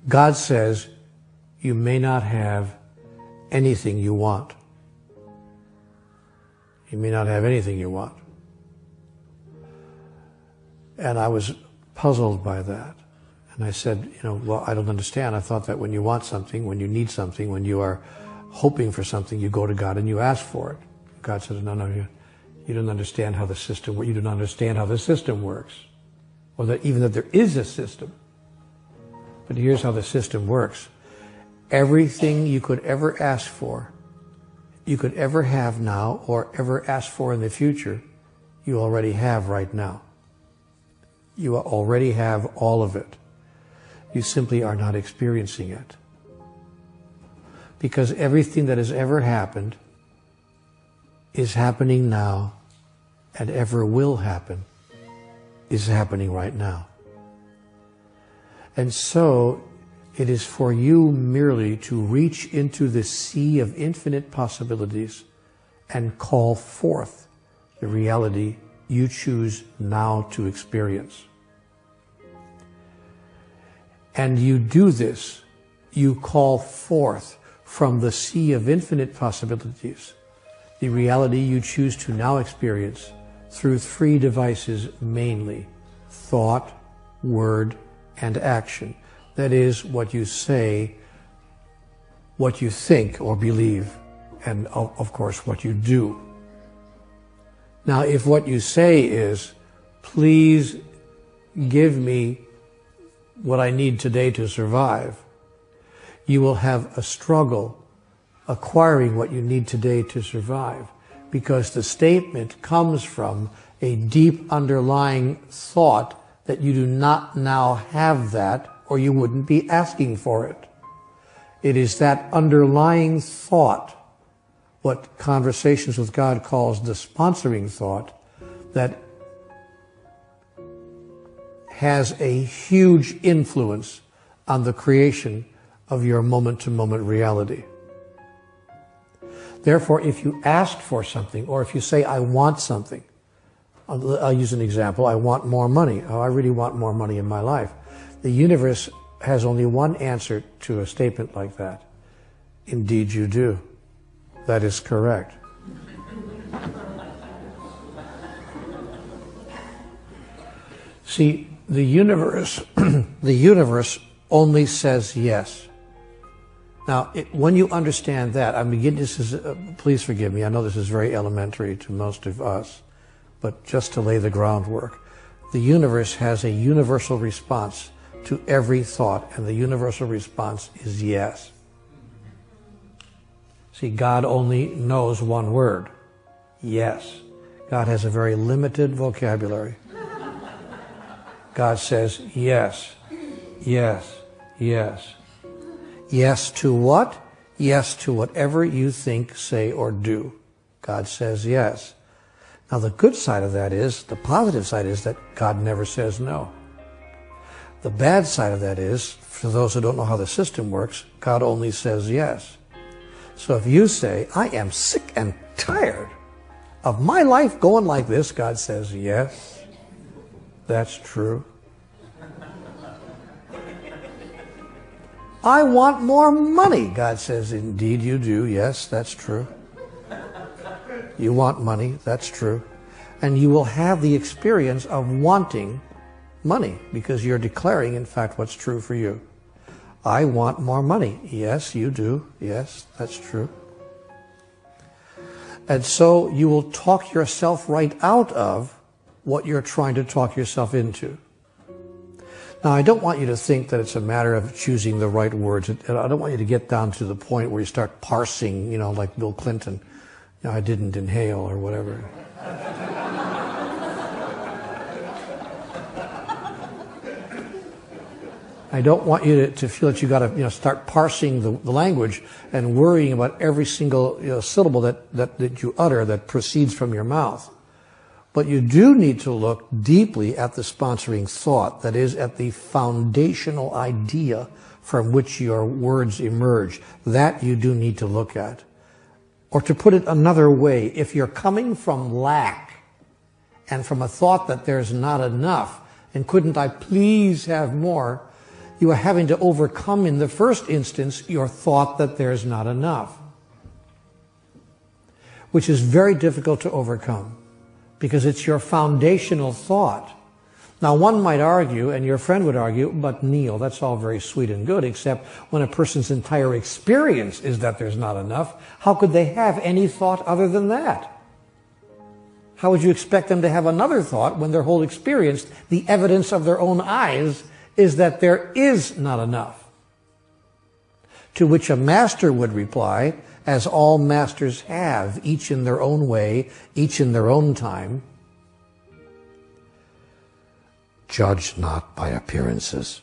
God says you may not have anything you want. You may not have anything you want. And I was puzzled by that. And I said, well, I don't understand. I thought that when you want something, when you need something, when you are hoping for something, you go to God and you ask for it. God said, no, you don't understand how the system works. You don't understand how the system works. Or that even that there is a system. But here's how the system works. Everything you could ever ask for, you could ever have now, or ever ask for in the future, you already have right now. You already have all of it. You simply are not experiencing it. Because everything that has ever happened is happening now, and ever will happen is happening right now. And so it is for you merely to reach into the sea of infinite possibilities and call forth the reality you choose now to experience. And you do this, you call forth from the sea of infinite possibilities the reality you choose to now experience through three devices mainly: thought, word, and action. That is, what you say, what you think or believe, and of course what you do. Now, if what you say is, please give me what I need today to survive, you will have a struggle acquiring what you need today to survive, because the statement comes from a deep underlying thought that you do not now have that, or you wouldn't be asking for it. It is that underlying thought, what Conversations with God calls the sponsoring thought, that has a huge influence on the creation of your moment-to-moment reality. Therefore, if you ask for something, or if you say, I want something, I'll use an example, I want more money. Oh, I really want more money in my life. The universe has only one answer to a statement like that. Indeed you do. That is correct. See, the universe only says yes. Now, when you understand that, please forgive me, I know this is very elementary to most of us, but just to lay the groundwork, the universe has a universal response to every thought, and the universal response is yes. See, God only knows one word, yes. God has a very limited vocabulary. God says yes, yes, yes. Yes to what? Yes to whatever you think, say, or do. God says yes. Now the good side of that is, the positive side is that God never says no. The bad side of that is, for those who don't know how the system works, God only says yes. So if you say, I am sick and tired of my life going like this, God says, yes, that's true. I want more money. God says, indeed you do. Yes, that's true. You want money. That's true. And you will have the experience of wanting money because you're declaring, in fact, what's true for you. I want more money. Yes, you do. Yes, that's true. And so you will talk yourself right out of what you're trying to talk yourself into. Now, I don't want you to think that it's a matter of choosing the right words. I don't want you to get down to the point where you start parsing, like Bill Clinton. I didn't inhale or whatever. I don't want you to feel that you got to start parsing the language and worrying about every single syllable that you utter that proceeds from your mouth. But you do need to look deeply at the sponsoring thought, that is, at the foundational idea from which your words emerge. That you do need to look at. Or to put it another way, if you're coming from lack and from a thought that there's not enough, and couldn't I please have more, you are having to overcome in the first instance your thought that there's not enough, which is very difficult to overcome because it's your foundational thought. Now, one might argue, and your friend would argue, but Neale, that's all very sweet and good, except when a person's entire experience is that there's not enough, how could they have any thought other than that? How would you expect them to have another thought when their whole experience, the evidence of their own eyes, is that there is not enough? To which a master would reply, as all masters have, each in their own way, each in their own time, judge not by appearances.